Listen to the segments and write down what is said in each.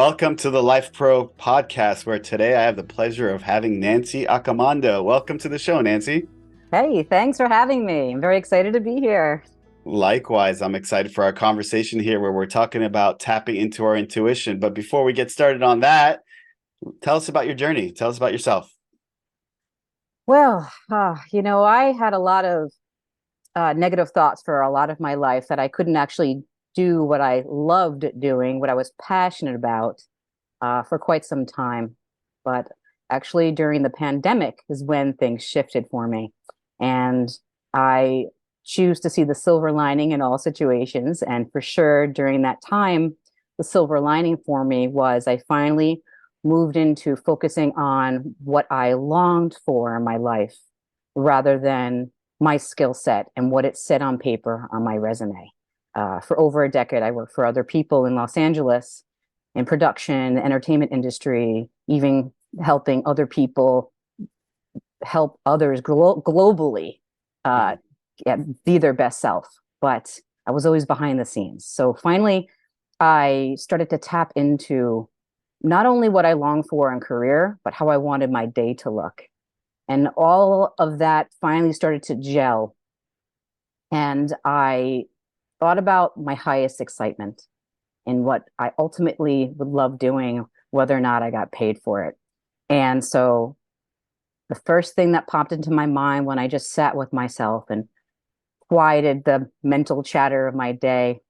Welcome to the LifePro podcast, where today I have the pleasure of having Nancy Accomando. Welcome to the show, Nancy. Hey, thanks for having me. I'm very excited to be here. Likewise, I'm excited for our conversation here where we're talking about tapping into our intuition. But before we get started on that, tell us about your journey. Tell us about yourself. Well, I had a lot of negative thoughts for a lot of my life that I couldn't actually do what I loved doing, what I was passionate about for quite some time. But actually, during the pandemic is when things shifted for me. And I choose to see the silver lining in all situations. And for sure, during that time, the silver lining for me was I finally moved into focusing on what I longed for in my life rather than my skill set and what it said on paper on my resume. For over a decade, I worked for other people in Los Angeles in production, entertainment industry, even helping other people help others globally uh, be their best self. But I was always behind the scenes. So finally, I started to tap into not only what I longed for in career, but how I wanted my day to look. And all of that finally started to gel. And I thought about my highest excitement and what I ultimately would love doing, whether or not I got paid for it. And so the first thing that popped into my mind when I just sat with myself and quieted the mental chatter of my day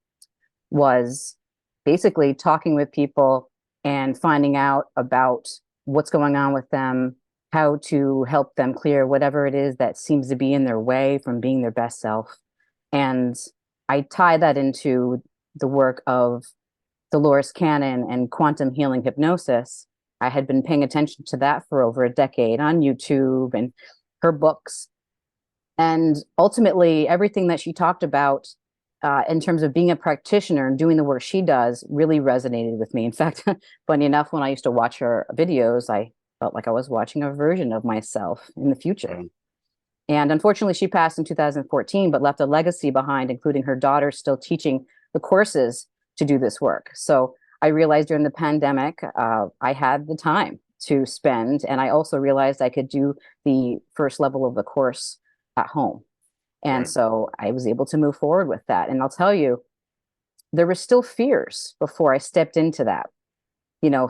was basically talking with people and finding out about what's going on with them, how to help them clear whatever it is that seems to be in their way from being their best self. And I tie that into the work of Dolores Cannon and quantum healing hypnosis. I had been paying attention to that for over a decade on YouTube and her books. And ultimately, everything that she talked about in terms of being a practitioner and doing the work she does really resonated with me. In fact, funny enough, when I used to watch her videos, I felt like I was watching a version of myself in the future. And unfortunately, she passed in 2014, but left a legacy behind, including her daughter still teaching the courses to do this work. So I realized during the pandemic, I had the time to spend. And I also realized I could do the first level of the course at home. And so I was able to move forward with that. And I'll tell you, there were still fears before I stepped into that,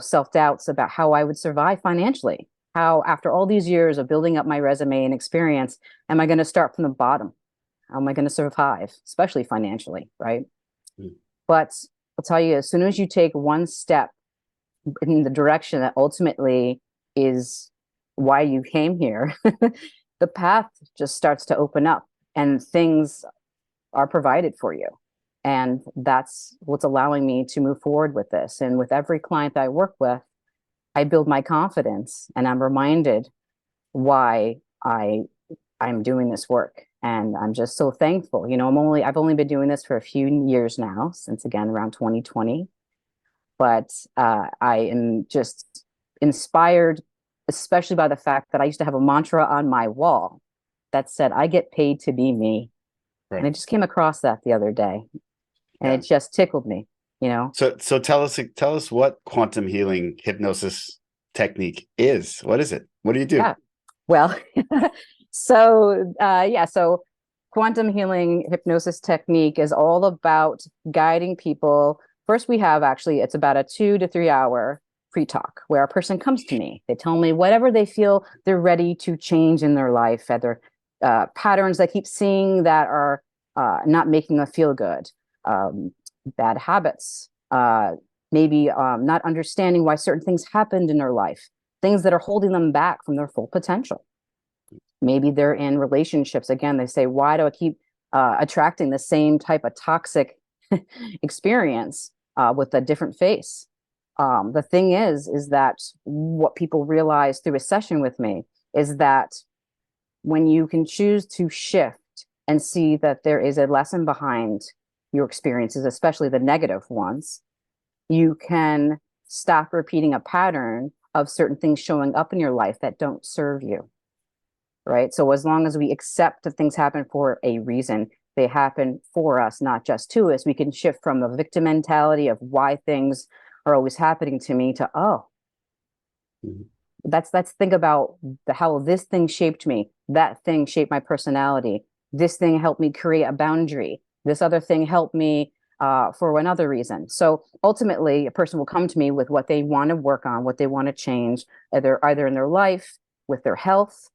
self-doubts about how I would survive financially. How, after all these years of building up my resume and experience, am I going to start from the bottom? How am I going to survive, especially financially, right? Mm. But I'll tell you, as soon as you take one step in the direction that ultimately is why you came here, the path just starts to open up and things are provided for you. And that's what's allowing me to move forward with this. And with every client that I work with, I build my confidence and I'm reminded why I'm doing this work. And I'm just so thankful. I've only been doing this for a few years now, since again around 2020. But I am just inspired, especially by the fact that I used to have a mantra on my wall that said, I get paid to be me. Right. And I just came across that the other day and it just tickled me. So tell us what quantum healing hypnosis technique is. What is it? What do you do? Yeah. Well, so quantum healing hypnosis technique is all about guiding people. First, it's about a 2 to 3 hour pre-talk where a person comes to me. They tell me whatever they feel they're ready to change in their life, either patterns they keep seeing that are not making them feel good. Bad habits, maybe not understanding why certain things happened in their life, things that are holding them back from their full potential. Maybe they're in relationships. Again, they say, why do I keep attracting the same type of toxic experience with a different face? The thing is that what people realize through a session with me is that when you can choose to shift and see that there is a lesson behind your experiences, especially the negative ones, you can stop repeating a pattern of certain things showing up in your life that don't serve you, right? So as long as we accept that things happen for a reason, they happen for us, not just to us, we can shift from the victim mentality of why things are always happening to me to, oh, Mhm. let's think about how this thing shaped me. That thing shaped my personality. This thing helped me create a boundary. This other thing helped me for another reason. So ultimately, a person will come to me with what they want to work on, what they want to change, either in their life, with their health.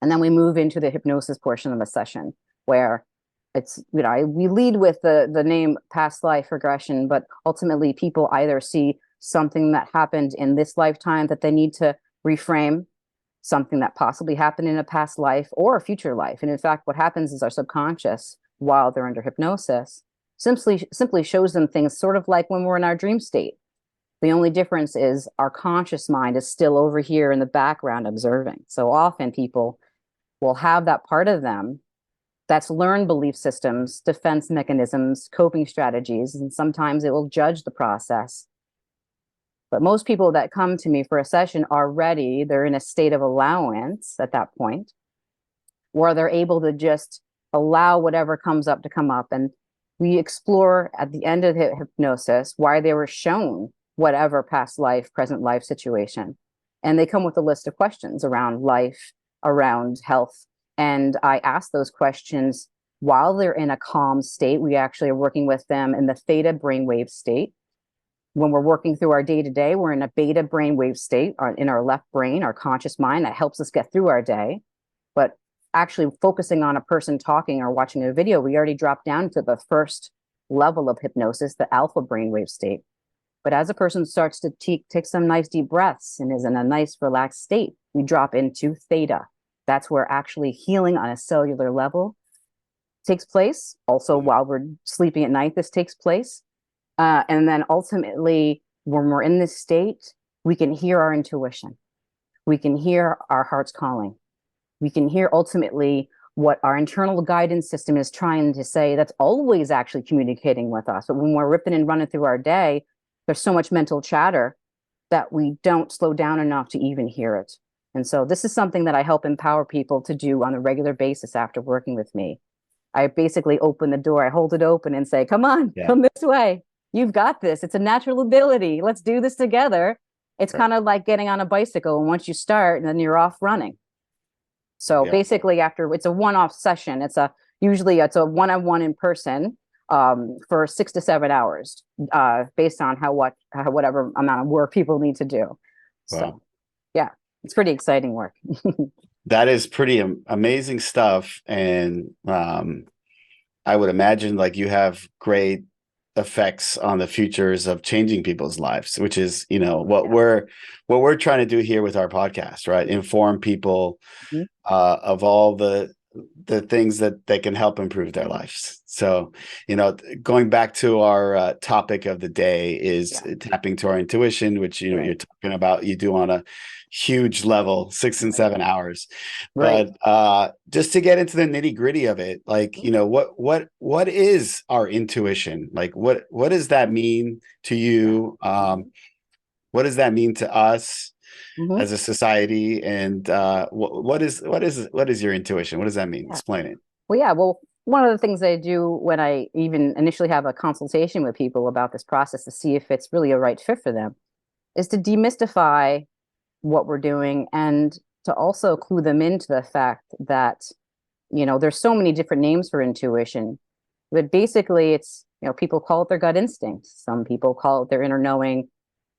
And then we move into the hypnosis portion of the session where it's, we lead with the name past life regression, but ultimately people either see something that happened in this lifetime that they need to reframe, something that possibly happened in a past life or a future life. And in fact, what happens is our subconscious, while they're under hypnosis, simply shows them things sort of like when we're in our dream state. The only difference is our conscious mind is still over here in the background observing. So often people will have that part of them that's learned belief systems, defense mechanisms, coping strategies, and sometimes it will judge the process. But most people that come to me for a session are ready. They're in a state of allowance at that point, where they're able to just allow whatever comes up to come up. And we explore at the end of the hypnosis why they were shown whatever past life, present life situation. And they come with a list of questions around life, around health. And I ask those questions while they're in a calm state. We actually are working with them in the theta brainwave state. When we're working through our day to day, we're in a beta brainwave state in our left brain, our conscious mind that helps us get through our day. But actually focusing on a person talking or watching a video, we already dropped down to the first level of hypnosis, the alpha brainwave state. But as a person starts to take some nice deep breaths and is in a nice relaxed state, we drop into theta. That's where actually healing on a cellular level takes place. Also, while we're sleeping at night, this takes place. And then ultimately, when we're in this state, we can hear our intuition. We can hear our heart's calling. We can hear ultimately what our internal guidance system is trying to say. That's always actually communicating with us. But when we're ripping and running through our day, there's so much mental chatter that we don't slow down enough to even hear it. And so this is something that I help empower people to do on a regular basis after working with me. I basically open the door, I hold it open and say, come on, come this way. You've got this. It's a natural ability. Let's do this together. It's kind of like getting on a bicycle. And once you start, and then you're off running. So basically after, it's a one-off session. Usually it's a one-on-one in person for 6 to 7 hours based on whatever amount of work people need to do. So yeah, it's pretty exciting work. That is pretty amazing stuff. And I would imagine like you have great effects on the futures of changing people's lives, which is, what we're trying to do here with our podcast, right? Inform people of all the things that they can help improve their lives. So, going back to our topic of the day is tapping to our intuition, which, you're talking about, you do on a huge level, 6 and 7 hours. But just to get into the nitty gritty of it, like, what is our intuition? Like, what does that mean to you? What does that mean to us as a society? And what is your intuition? What does that mean? Explain it. Well, one of the things I do when I even initially have a consultation with people about this process to see if it's really a right fit for them is to demystify what we're doing and to also clue them into the fact that, there's so many different names for intuition, but basically it's, people call it their gut instinct. Some people call it their inner knowing,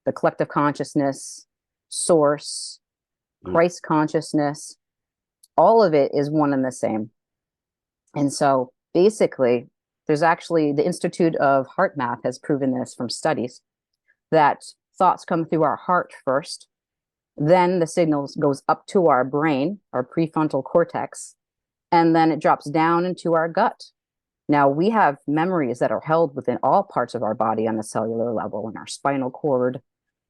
the collective consciousness, source, Christ consciousness. All of it is one and the same. And so basically there's actually the Institute of Heart Math has proven this from studies that thoughts come through our heart first. Then the signal goes up to our brain, our prefrontal cortex, and then it drops down into our gut. Now, we have memories that are held within all parts of our body on a cellular level, in our spinal cord,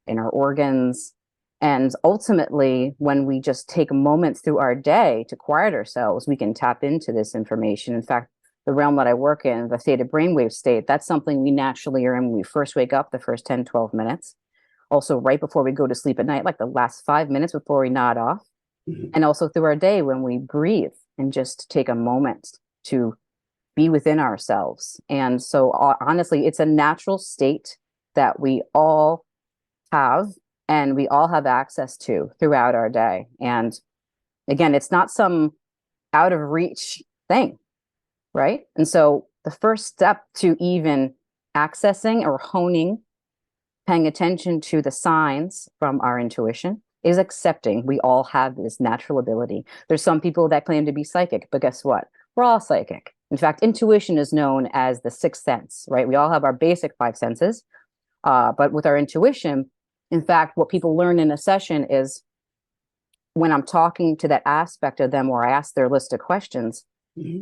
in our organs. And ultimately, when we just take moments through our day to quiet ourselves, we can tap into this information. In fact, the realm that I work in, the theta brainwave state, that's something we naturally are in when we first wake up, the first 10, 12 minutes. Also, right before we go to sleep at night, like the last 5 minutes before we nod off. And also through our day when we breathe and just take a moment to be within ourselves. And so honestly, it's a natural state that we all have and we all have access to throughout our day. And again, it's not some out of reach thing, right? And so the first step to even accessing or honing, paying attention to the signs from our intuition is accepting we all have this natural ability. There's some people that claim to be psychic, but guess what? We're all psychic. In fact, intuition is known as the sixth sense, right? We all have our basic five senses, but with our intuition, in fact, what people learn in a session is when I'm talking to that aspect of them or I ask their list of questions,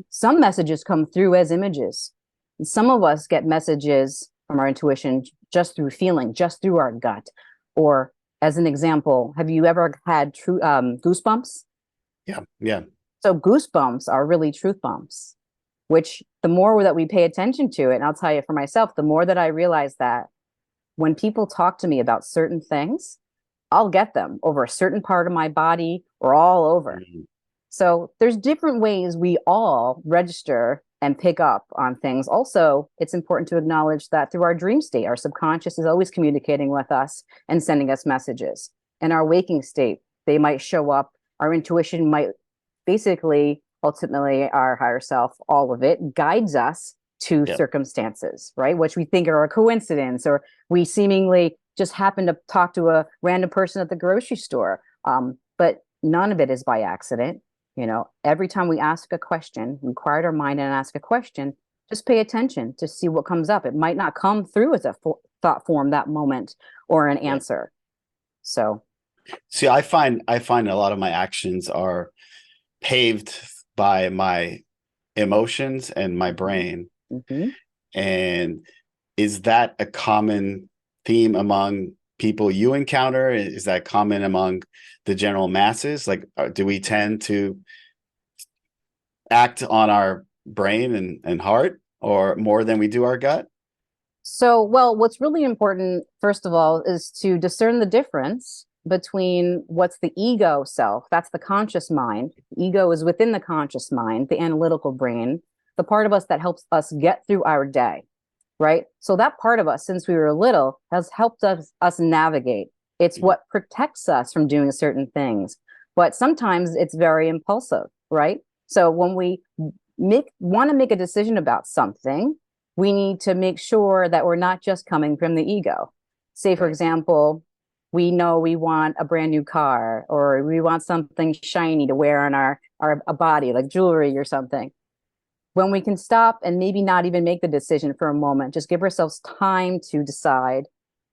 some messages come through as images. And some of us get messages from our intuition just through feeling, just through our gut. Or as an example, have you ever had goosebumps? Yeah. Yeah. So goosebumps are really truth bumps, which the more that we pay attention to it, and I'll tell you for myself, the more that I realize that when people talk to me about certain things, I'll get them over a certain part of my body or all over. Mm-hmm. So there's different ways we all register and pick up on things. Also, it's important to acknowledge that through our dream state, our subconscious is always communicating with us and sending us messages. In our waking state, they might show up. Our intuition might basically, ultimately, our higher self, all of it guides us to circumstances, right? Which we think are a coincidence, or we seemingly just happen to talk to a random person at the grocery store. But none of it is by accident. You know, every time we ask a question, we quiet our mind and ask a question, just pay attention to see what comes up. It might not come through as a thought form that moment or an answer. So, see, I find a lot of my actions are paved by my emotions and my brain. mm-hmm. And is that a common theme among people you encounter? Is that common among the general masses? Like, do we tend to act on our brain and heart or more than we do our gut? So, well, what's really important, first of all, is to discern the difference between what's the ego self, that's the conscious mind. Ego is within the conscious mind, the analytical brain, the part of us that helps us get through our day, right? So that part of us, since we were little, has helped us navigate. It's what protects us from doing certain things. But sometimes it's very impulsive, right? So when we want to make a decision about something, we need to make sure that we're not just coming from the ego. Say, for example, we know we want a brand new car, or we want something shiny to wear on our body, like jewelry or something. When we can stop and maybe not even make the decision for a moment, just give ourselves time to decide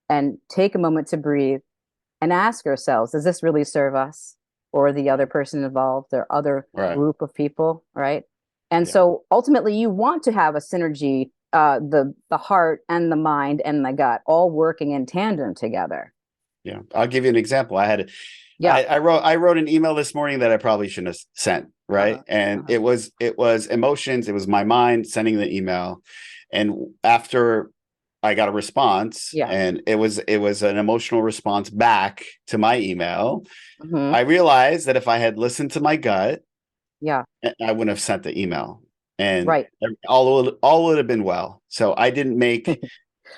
and take a moment to breathe and ask ourselves, does this really serve us or the other person involved or other group of people, right? And so ultimately you want to have a synergy, the heart and the mind and the gut all working in tandem together. Yeah. I'll give you an example. I wrote an email this morning that I probably shouldn't have sent. Right. And it was emotions. It was my mind sending the email. And after I got a response and it was an emotional response back to my email, I realized that if I had listened to my gut, I wouldn't have sent the email, and all would have been well. So I didn't make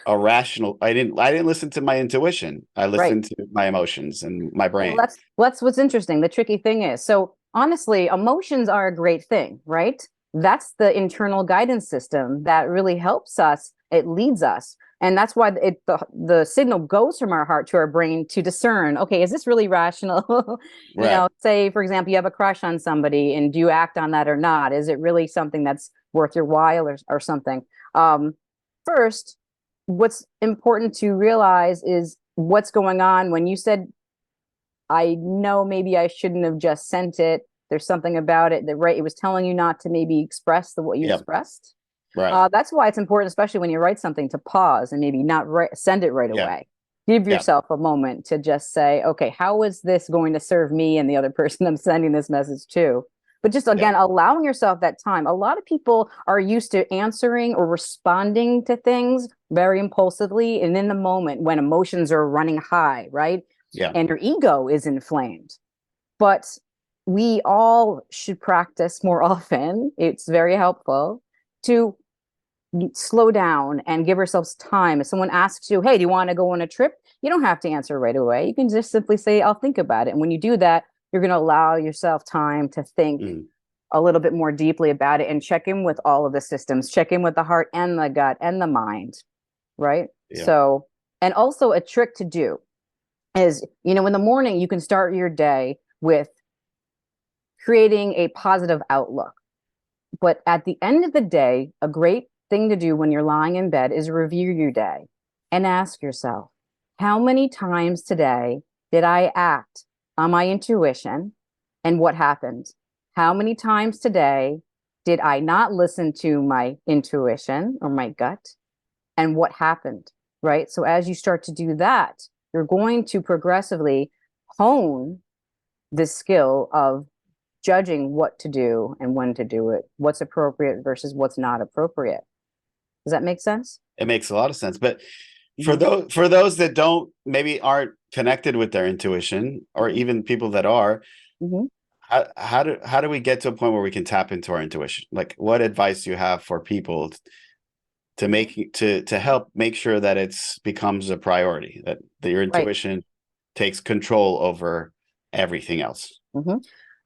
a rational. I didn't listen to my intuition. I listened to my emotions and my brain. Well, that's what's interesting. The tricky thing is, so honestly, emotions are a great thing, right? That's the internal guidance system that really helps us. It leads us. And that's why the signal goes from our heart to our brain to discern, okay, is this really rational? You know, say, for example, you have a crush on somebody and do you act on that or not? Is it really something that's worth your while or something? First, what's important to realize is what's going on when you said, I know maybe I shouldn't have just sent it. There's something about it that, it was telling you not to maybe express what you expressed. Right. That's why it's important, especially when you write something, to pause and maybe not send it right away. Give yourself a moment to just say, okay, how is this going to serve me and the other person I'm sending this message to? But just, again, allowing yourself that time. A lot of people are used to answering or responding to things very impulsively and in the moment when emotions are running high, right? Yeah. And your ego is inflamed. But we all should practice more often. It's very helpful to slow down and give ourselves time. If someone asks you, hey, do you want to go on a trip? You don't have to answer right away. You can just simply say, I'll think about it. And when you do that, you're going to allow yourself time to think Mm, a little bit more deeply about it and check in with all of the systems, check in with the heart and the gut and the mind, right? yeah. So, and also a trick to do is, in the morning, you can start your day with creating a positive outlook. But at the end of the day, a great thing to do when you're lying in bed is review your day and ask yourself, how many times today did I act on my intuition and what happened? How many times today did I not listen to my intuition or my gut and what happened? Right. So as you start to do that, you're going to progressively hone the skill of judging what to do and when to do it, what's appropriate versus what's not appropriate. Does that make sense? It makes a lot of sense. But Mm-hmm. for those that don't, maybe aren't connected with their intuition, or Mm-hmm. even people that are, Mm-hmm. how do we get to a point where we can tap into our intuition? Like, what advice do you have for people to make to help make sure that it's becomes a priority, that your Right. intuition takes control over everything else? Mm-hmm.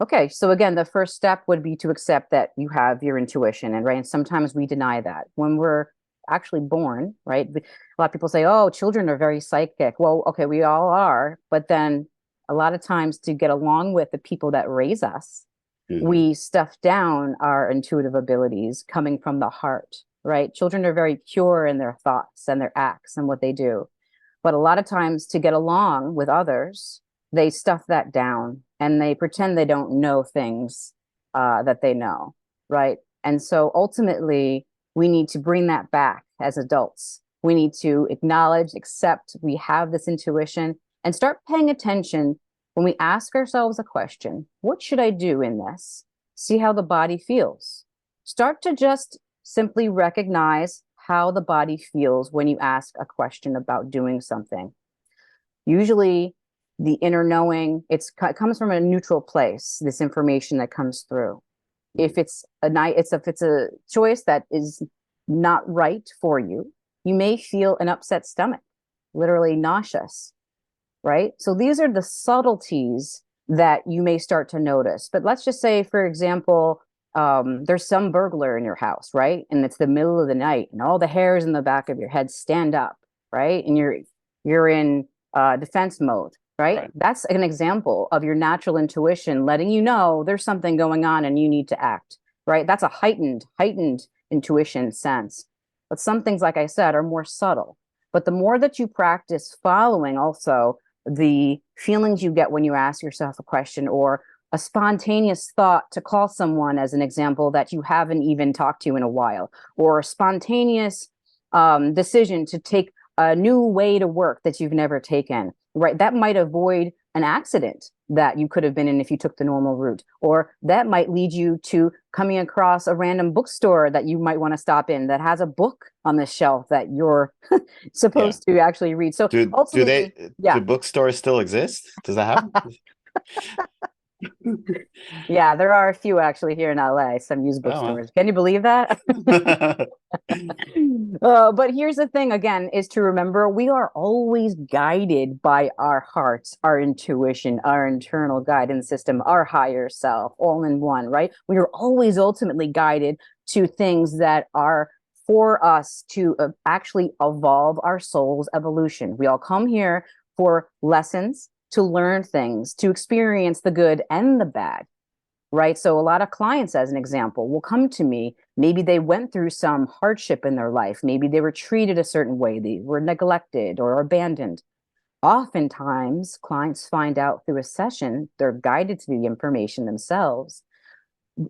Okay. So again, the first step would be to accept that you have your intuition, and right. And sometimes we deny that when we're actually born, right? A lot of people say, "Oh, children are very psychic." Well, okay, we all are, but then a lot of times to get along with the people that raise us, Mhm. we stuff down our intuitive abilities coming from the heart, right? Children are very pure in their thoughts and their acts and what they do. But a lot of times to get along with others, they stuff that down and they pretend they don't know things that they know, right? And so ultimately, we need to bring that back as adults. We need to acknowledge, accept we have this intuition and start paying attention when we ask ourselves a question. What should I do in this? See how the body feels. Start to just simply recognize how the body feels when you ask a question about doing something. Usually, the inner knowing, it comes from a neutral place, this information that comes through. If it's a night, if it's a choice that is not right for you, you may feel an upset stomach, literally nauseous, right? So these are the subtleties that you may start to notice. But let's just say, for example, there's some burglar in your house, right? And it's the middle of the night, and all the hairs in the back of your head stand up, right? And you're in defense mode, right? Right. That's an example of your natural intuition letting you know there's something going on and you need to act, right? That's a heightened intuition sense. But some things, like I said, are more subtle. But the more that you practice following also the feelings you get when you ask yourself a question, or a spontaneous thought to call someone, as an example, that you haven't even talked to in a while, or a spontaneous decision to take a new way to work that you've never taken, right? That might avoid an accident that you could have been in if you took the normal route, or that might lead you to coming across a random bookstore that you might want to stop in that has a book on the shelf that you're Yeah. supposed to actually read. So ultimately, Do yeah, bookstores still exist? Does that happen? yeah, there are a few actually here in LA, some used Oh, bookstores. Can you believe that? wow. But here's the thing again, is to remember we are always guided by our hearts, our intuition, our internal guidance system, our higher self, all in one, right? We are always ultimately guided to things that are for us to actually evolve our soul's evolution. We all come here for lessons, to learn things, to experience the good and the bad, right? So a lot of clients, as an example, will come to me. Maybe they went through some hardship in their life. Maybe they were treated a certain way. They were neglected or abandoned. Oftentimes, clients find out through a session, they're guided to the information themselves,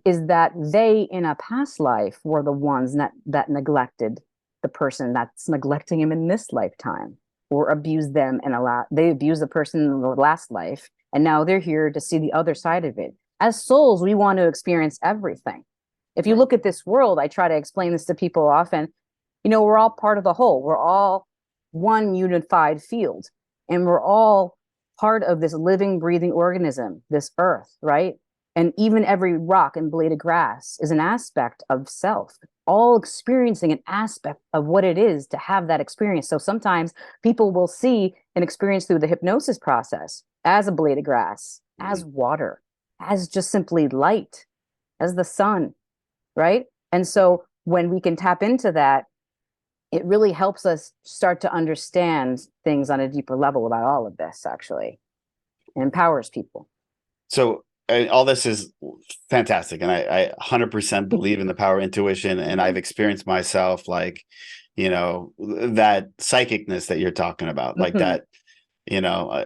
is that they, in a past life, were the ones that neglected the person that's neglecting him in this lifetime, or abused them in a lot. They abused the person in the last life, and now they're here to see the other side of it. As souls, we want to experience everything. If you Right. look at this world, I try to explain this to people often. We're all part of the whole. We're all one unified field, and we're all part of this living, breathing organism, this earth, right? And even every rock and blade of grass is an aspect of self. all experiencing an aspect of what it is to have that experience. So sometimes people will see an experience through the hypnosis process as a blade of grass, as Mhm. water, as just simply light, as the sun, right? And so when we can tap into that, it really helps us start to understand things on a deeper level about all of this, actually. It empowers people. So all this is fantastic, and I 100% believe in the power of intuition, and I've experienced myself like, that psychicness that you're talking about, like Mhm. that, you know, uh,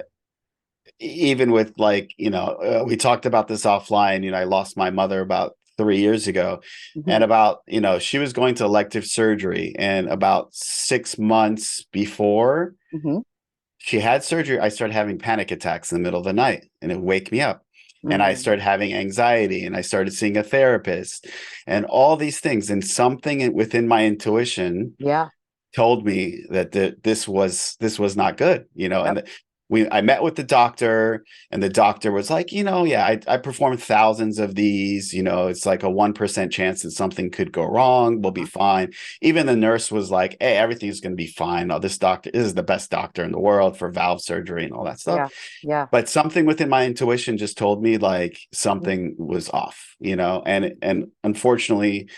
even with like, we talked about this offline. I lost my mother about 3 years ago, Mhm. and about, she was going to elective surgery, and about 6 months before Mhm. she had surgery, I started having panic attacks in the middle of the night, and it wake me up. And I Mhm. started having anxiety, and I started seeing a therapist and all these things. And something within my intuition Yeah. told me that this was not good, Yep. and I met with the doctor, and the doctor was like, yeah, I performed thousands of these, it's like a 1% chance that something could go wrong. We'll be Uh-huh. fine. Even the nurse was like, hey, everything's going to be fine. Oh, this is the best doctor in the world for valve surgery and all that stuff. Yeah. Yeah. But something within my intuition just told me like Mhm. something was off, and unfortunately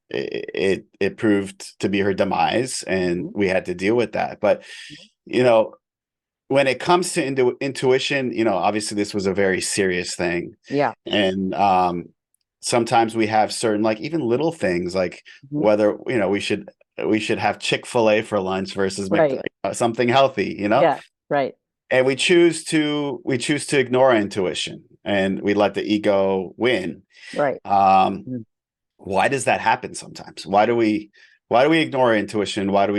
it proved to be her demise, and Mhm. we had to deal with that. But Mhm. you know when it comes to intuition, obviously this was a very serious thing. Yeah. And sometimes we have certain, like, even little things, like Mhm. whether we should have Chick-fil-A for lunch versus Right. something healthy, Yeah. Right. and we choose to ignore our intuition, and we let the ego win. Right. um Mhm. why does that happen sometimes? Why do we ignore our intuition? Why don't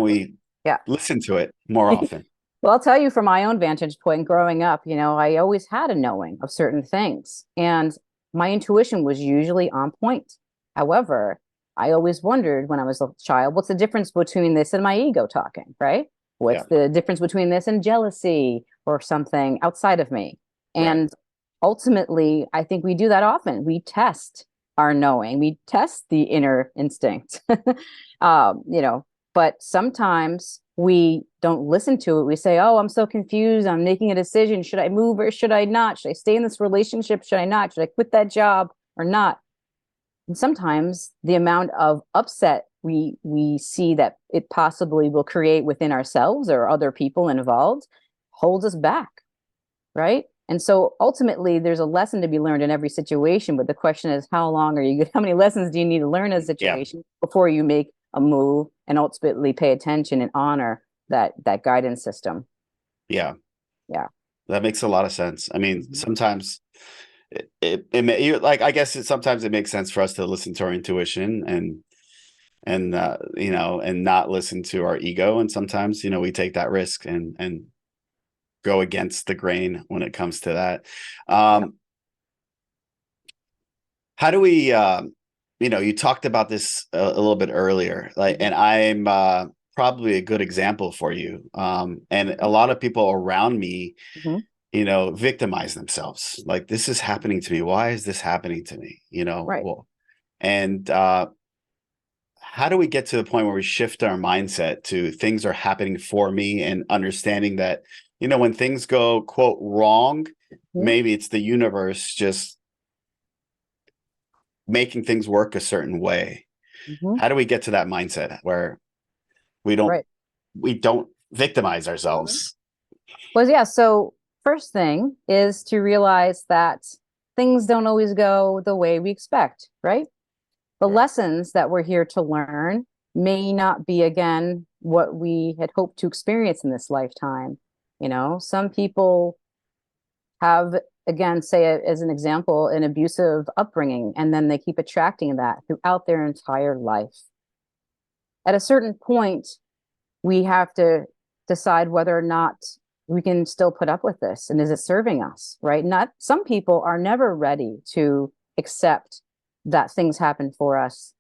we Yeah. listen to it more often? Well, I'll tell you from my own vantage point growing up, I always had a knowing of certain things, and my intuition was usually on point. However, I always wondered when I was a child, what's the difference between this and my ego talking, right? Yeah. What's the difference between this and jealousy or something outside of me? Right. And ultimately, I think we do that often. We test our knowing, we test the inner instinct. But sometimes we don't listen to it. We say, oh, I'm so confused. I'm making a decision. Should I move or should I not? Should I stay in this relationship? Should I not? Should I quit that job or not? And sometimes the amount of upset we see that it possibly will create within ourselves or other people involved holds us back, right? And so ultimately, there's a lesson to be learned in every situation. But the question is, how long are you good? How many lessons do you need to learn in a Yeah. situation before you make a move and ultimately pay attention and honor that guidance system? Yeah. Yeah. That makes a lot of sense. I mean, Mhm. sometimes I guess sometimes it makes sense for us to listen to our intuition, and not listen to our ego. And sometimes, we take that risk and go against the grain when it comes to that. Yeah. Um, how do we, you talked about this a little bit earlier, like, Mhm. and I'm probably a good example for you. And a lot of people around me, Mhm. victimize themselves. Like, this is happening to me. Why is this happening to me? Right. Well, and how do we get to the point where we shift our mindset to things are happening for me, and understanding that, when things go, quote, wrong, Mhm. maybe it's the universe just making things work a certain way. Mhm. How do we get to that mindset where we don't Right. we don't victimize Mhm. ourselves? Well, yeah. So first thing is to realize that things don't always go the way we expect, right? The Right. lessons that we're here to learn may not be again what we had hoped to experience in this lifetime. Some people have, again, say as an example, an abusive upbringing, and then they keep attracting that throughout their entire life. At a certain point, we have to decide whether or not we can still put up with this, and is it serving us, right? Not Some people are never ready to accept that things happen for us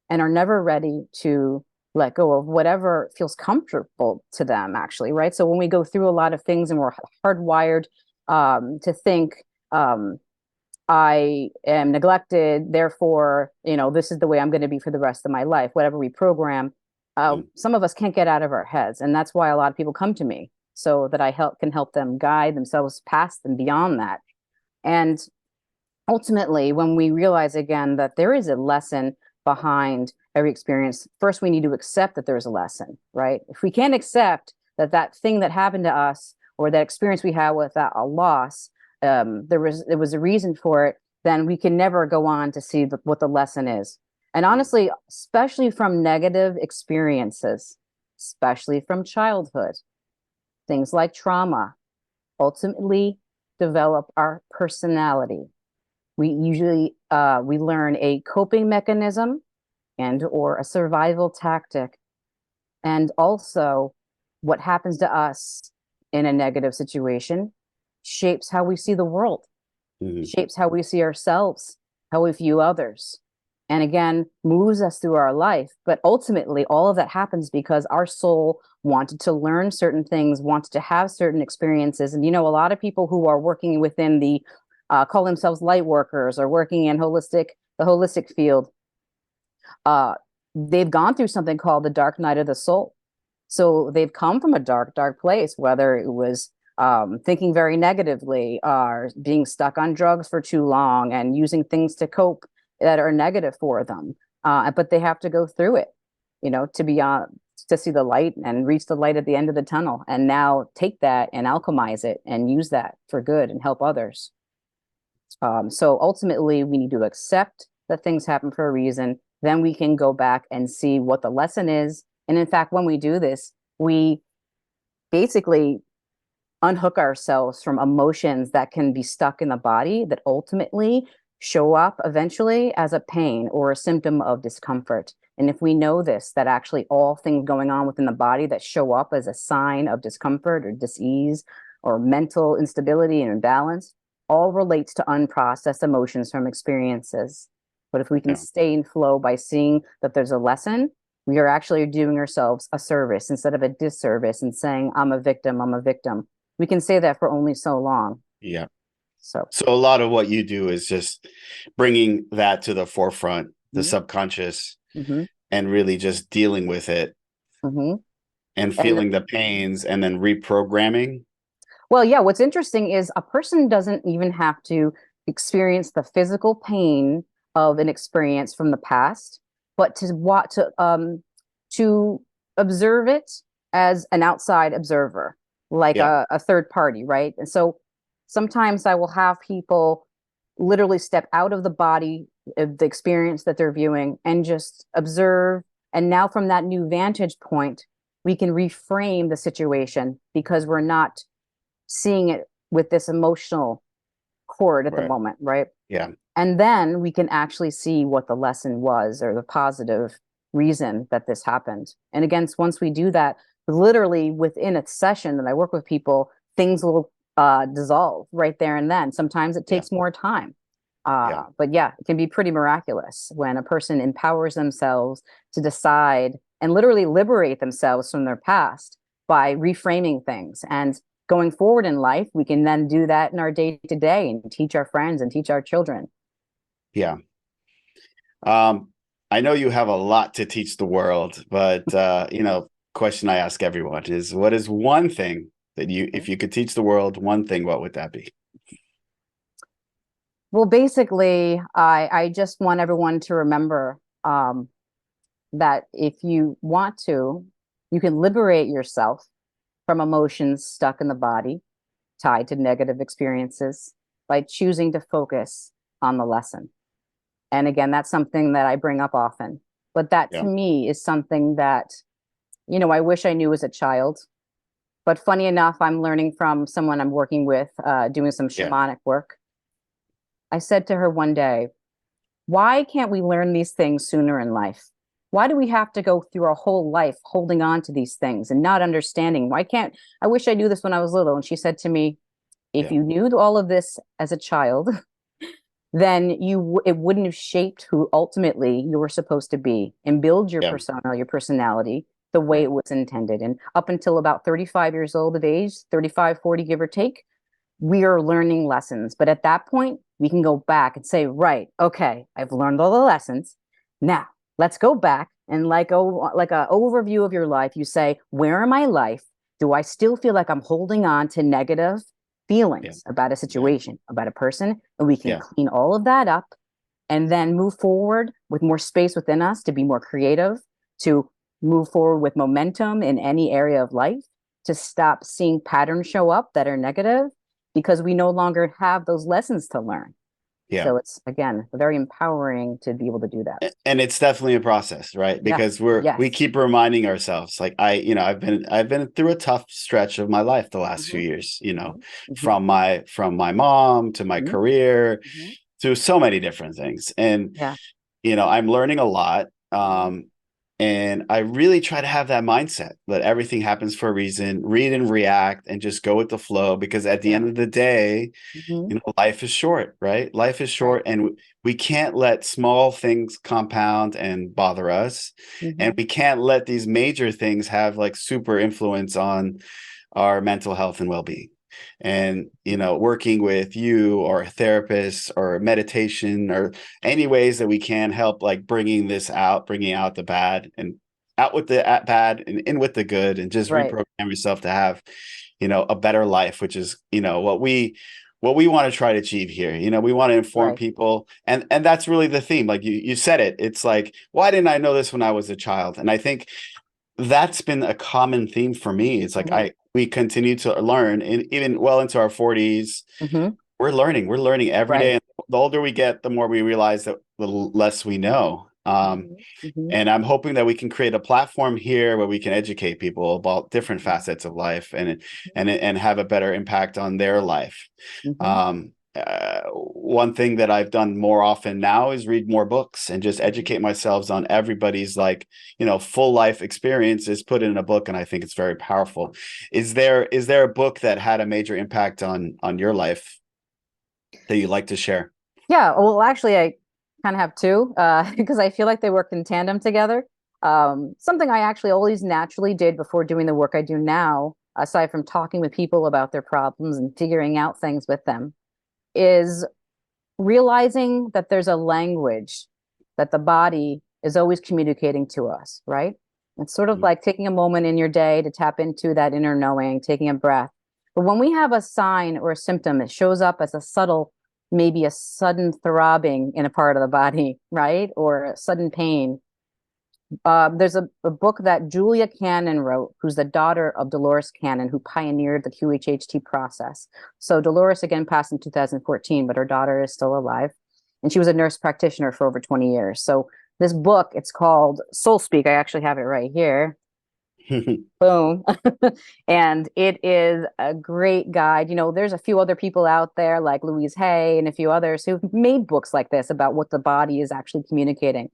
and are never ready to let go of whatever feels comfortable to them, actually, right? So when we go through a lot of things and we're hardwired to think, um, I am neglected, therefore, this is the way I'm going to be for the rest of my life. Whatever we program, Mm. some of us can't get out of our heads, and that's why a lot of people come to me so that I can help them guide themselves past and beyond that. And ultimately, when we realize again that there is a lesson behind every experience, first we need to accept that there's a lesson, right? If we can't accept that that thing that happened to us or that experience we had with that a loss, there was a reason for it, then we can never go on to see what the lesson is. And Mm. honestly, especially from negative experiences, especially from childhood, things like trauma ultimately develop our personality. We usually we learn a coping mechanism and or a survival tactic, and also what happens to us in a negative situation shapes how we see the world, Mm. shapes how we see ourselves, how we view others, and again moves us through our life. But ultimately all of that happens because our soul wanted to learn certain things, wanted to have certain experiences. And a lot of people who are working within the call themselves light workers or working in the holistic field, uh, they've gone through something called the dark night of the soul. So they've come from a dark, dark place, whether it was thinking very negatively or being stuck on drugs for too long and using things to cope that are negative for them. But they have to go through it, to be on to see the light and reach the light at the end of the tunnel, and now take that and alchemize it and use that for good and help others. So ultimately, we need to accept that things happen for a reason. Then we can go back and see what the lesson is. And in fact, when we do this, we basically unhook ourselves from emotions that can be stuck in the body that ultimately show up eventually as a pain or a symptom of discomfort. And if we know this, that actually all things going on within the body that show up as a sign of discomfort or dis-ease or mental instability and imbalance all relates to unprocessed emotions from experiences. But if we can Yeah. stay in flow by seeing that there's a lesson, we are actually doing ourselves a service instead of a disservice and saying, I'm a victim, I'm a victim. We can say that for only so long. Yeah. So, So a lot of what you do is just bringing that to the forefront, the mm-hmm, subconscious, mm-hmm, and really just dealing with it mm-hmm. and And feeling the pains and then reprogramming. well, yeah, what's interesting is a person doesn't even have to experience the physical pain of an experience from the past, but to observe it as an outside observer, like Yeah. a third party, right? And so sometimes I will have people literally step out of the body of the experience that they're viewing and just observe. And now from that new vantage point, we can reframe the situation because we're not seeing it with this emotional cord at the Right. moment, right? Yeah. And then we can actually see what the lesson was or the positive reason that this happened. And again, once we do that, literally within a session that I work with people, things will dissolve right there and then. Sometimes it Yeah. takes more time. Yeah. But yeah, it can be pretty miraculous when a person empowers themselves to decide and literally liberate themselves from their past by reframing things. And going forward in life, we can then do that in our day to day and teach our friends and teach our children. Yeah. I know you have a lot to teach the world, but question I ask everyone is what is one thing that if you could teach the world one thing, what would that be? Well, basically, I just want everyone to remember that if you want to, you can liberate yourself from emotions stuck in the body tied to negative experiences by choosing to focus on the lesson. And again, that's something that I bring up often. But that to Yeah. me is something that, I wish I knew as a child. But funny enough, I'm learning from someone I'm working with, doing some Yeah. shamanic work. I said to her one day, why can't we learn these things sooner in life? Why do we have to go through our whole life holding on to these things and not understanding? Why can't I wish I knew this when I was little? And she said to me, if Yeah. you knew all of this as a child, then it wouldn't have shaped who ultimately you were supposed to be and build your Yeah. persona, your personality the way Right. it was intended. And up until about 35 years old of age, 35, 40, give or take, we are learning lessons. But at that point, we can go back and say, right, okay, I've learned all the lessons. Now let's go back and like an overview of your life. You say, where in my life do I still feel like I'm holding on to negative Yeah. feelings about a Yeah. situation, about a person? And we can Yeah. clean all of that up and then move forward with more space within us to be more creative, to move forward with momentum in any area of life, to stop seeing patterns show up that are negative because we no longer have those lessons to learn. Yeah. So it's, again, very empowering to be able to do that. And it's definitely a process, right? Yeah. Because we Yes. keep reminding ourselves, like I've been through a tough stretch of my life the last few Mm-hmm. years, Mm-hmm. from my mom to my Mm-hmm. career, Mm-hmm. to so many different things. And Yeah. I'm learning a lot. Mm-hmm. And I really try to have that mindset that everything happens for a reason, read and react and just go with the flow, because at the Yeah. end of the day, Mm-hmm. life is short, right? Life is Right. short, and we can't let small things compound and bother us. And Mm-hmm. we can't let these major things have like super influence on our mental health and well-being. And working with you or a therapist or meditation or any ways that we can help, like bringing out the bad and out with the bad and in with the good, and just Right. reprogram yourself to have a better life, which is what we want to try to achieve here. We want to inform Right. people, and that's really the theme. Like you said it. It's like, why didn't I know this when I was a child? And I think that's been a common theme for me. It's like Mm-hmm. we continue to learn, and even well into our 40s, Mm-hmm. we're learning every day. Right. And the older we get, the more we realize that the less we know. Mm-hmm. Mm-hmm. And I'm hoping that we can create a platform here where we can educate people about different facets of life, and have a better impact on their life. Mm-hmm. One thing that I've done more often now is read more books and just Mm-hmm. educate myself on everybody's, like, full life experiences put in a book. And I think it's very powerful. Is there a book that had a major impact on your life that you'd like to share? Yeah, well, actually, I kind of have two because I feel like they work in tandem together. Something I actually always naturally did before doing the work I do now, aside from talking with people about their problems and figuring out things with them, is realizing that there's a language that the body is always communicating to us, right? It's sort of Mhm. like taking a moment in your day to tap into that inner knowing, taking a breath. But when we have a sign or a symptom, it shows up as a subtle, maybe a sudden throbbing in a part of the body, right? Or a sudden pain. There's a book that Julia Cannon wrote, who's the daughter of Dolores Cannon, who pioneered the QHHT process. So Dolores again passed in 2014, but her daughter is still alive. And she was a nurse practitioner for over 20 years. So this book, it's called Soul Speak. I actually have it right here. Boom. And it is a great guide. There's a few other people out there like Louise Hay and a few others who've made books like this about what the body is actually communicating.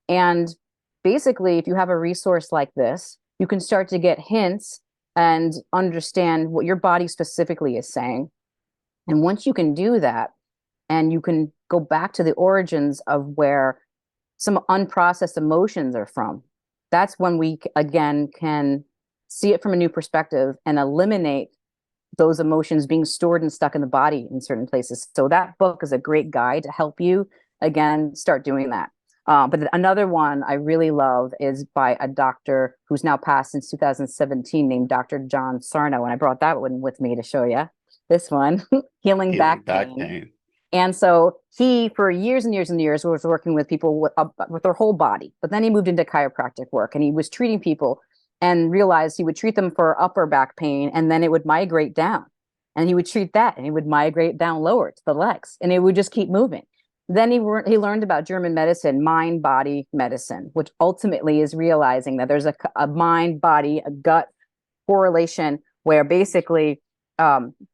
And basically, if you have a resource like this, you can start to get hints and understand what your body specifically is saying. And once you can do that, and you can go back to the origins of where some unprocessed emotions are from, that's when we again can see it from a new perspective and eliminate those emotions being stored and stuck in the body in certain places. So that book is a great guide to help you again start doing that. But another one I really love is by a doctor who's now passed since 2017 named Dr. John Sarno. And I brought that one with me to show you. This one, Healing Healing Back back Pain. pain. And so he, for years and years and years, was working with people with their whole body. But then he moved into chiropractic work and he was treating people and realized he would treat them for upper back pain and then it would migrate down. And he would treat that and it would migrate down lower to the legs and it would just keep moving. Then he learned about German medicine, mind body medicine, which ultimately is realizing that there's a mind body, a gut correlation where basically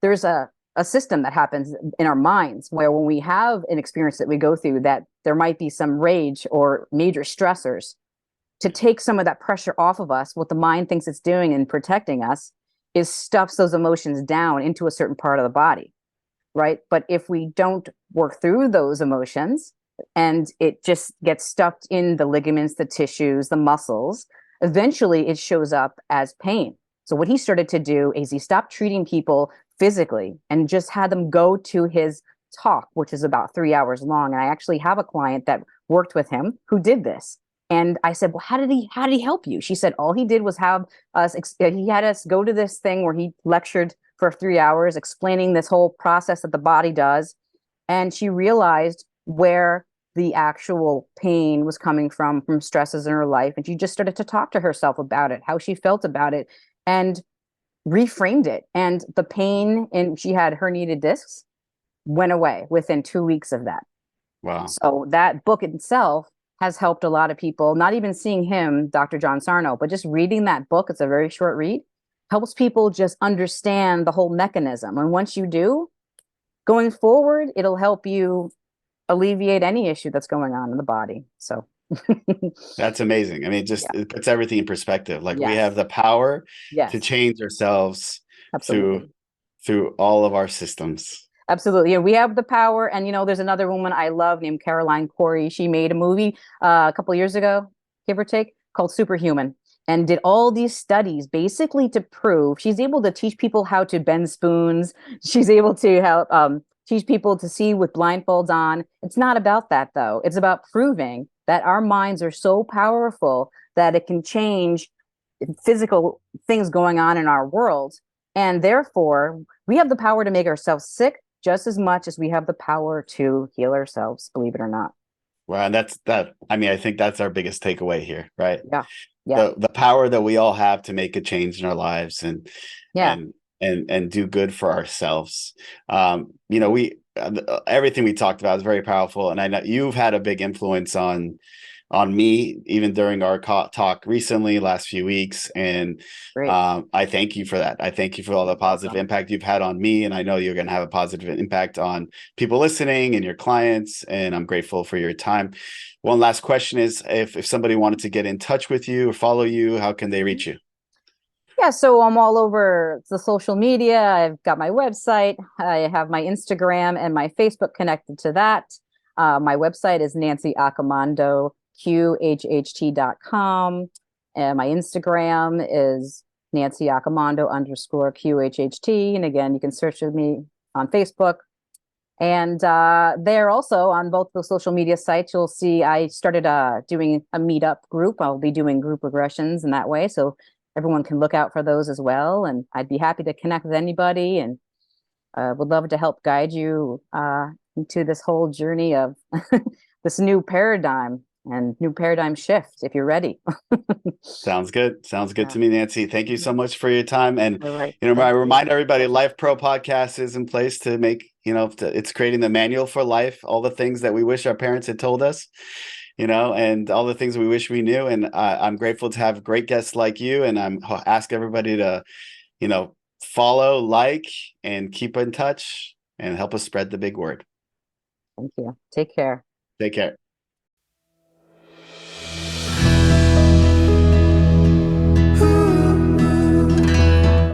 there's a system that happens in our minds where when we have an experience that we go through that there might be some rage or major stressors, to take some of that pressure off of us, what the mind thinks it's doing in protecting us is stuffs those emotions down into a certain part of the body, right? But if we don't work through those emotions and it just gets stuffed in the ligaments, the tissues, the muscles, eventually it shows up as pain. So what he started to do is he stopped treating people physically, and just had them go to his talk, which is about 3 hours long. And I actually have a client that worked with him who did this. And I said, well, how did he help you? She said, all he did was have us, he had us go to this thing where he lectured for 3 hours, explaining this whole process that the body does. And she realized where the actual pain was coming from stresses in her life. And she just started to talk to herself about it, how she felt about it, and reframed it. And the pain, and she had herniated discs, went away within 2 weeks of that. Wow. So that book itself has helped a lot of people, not even seeing him, Dr. John Sarno, but just reading that book. It's a very short read, helps people just understand the whole mechanism. And once you do, going forward, it'll help you alleviate any issue that's going on in the body. So That's amazing. I mean, just yeah, it puts everything in perspective. Like we have yes, the power to yes, change ourselves through absolutely. all of our systems. Absolutely. Yeah, we have the power. And, there's another woman I love named Caroline Corey. She made a movie a couple of years ago, give or take, called Superhuman, and did all these studies basically to prove she's able to teach people how to bend spoons. She's able to help teach people to see with blindfolds on. It's not about that, though. It's about proving that our minds are so powerful that it can change physical things going on in our world. And therefore, we have the power to make ourselves sick just as much as we have the power to heal ourselves, believe it or not. Well, and that's that. I mean, I think that's our biggest takeaway here, right? Yeah. Yeah. The power that we all have to make a change in our lives Yeah. and and do good for ourselves. We everything we talked about is very powerful, and I know you've had a big influence on me even during our talk recently, last few weeks, and Great. I thank you for that. I thank you for all the You're positive welcome. impact you've had on me, and I know you're going to have a positive impact on people listening and your clients, and I'm grateful for your time. One last question is, if somebody wanted to get in touch with you or follow you, how can they reach you? Yeah, so I'm all over the social media. I've got my website. I have my Instagram and my Facebook connected to that. My website is Nancy Accomando, QHHT.com. And my Instagram is Nancy Accomando _QHHT. And again, you can search with me on Facebook. And there also on both the social media sites, you'll see I started doing a meetup group. I'll be doing group regressions in that way. So everyone can look out for those as well. And I'd be happy to connect with anybody, and would love to help guide you into this whole journey of this new paradigm and new paradigm shift if you're ready. Sounds good. Sounds good Yeah. to me, Nancy. Thank you so much for your time. And, All right. I Thank you. remind everybody, LifePro podcast is in place to make, it's creating the manual for life, all the things that we wish our parents had told us, and all the things we wish we knew. And I'm grateful to have great guests like you. And I'm ask everybody to, follow, like, and keep in touch and help us spread the big word. Thank you. Take care. Take care.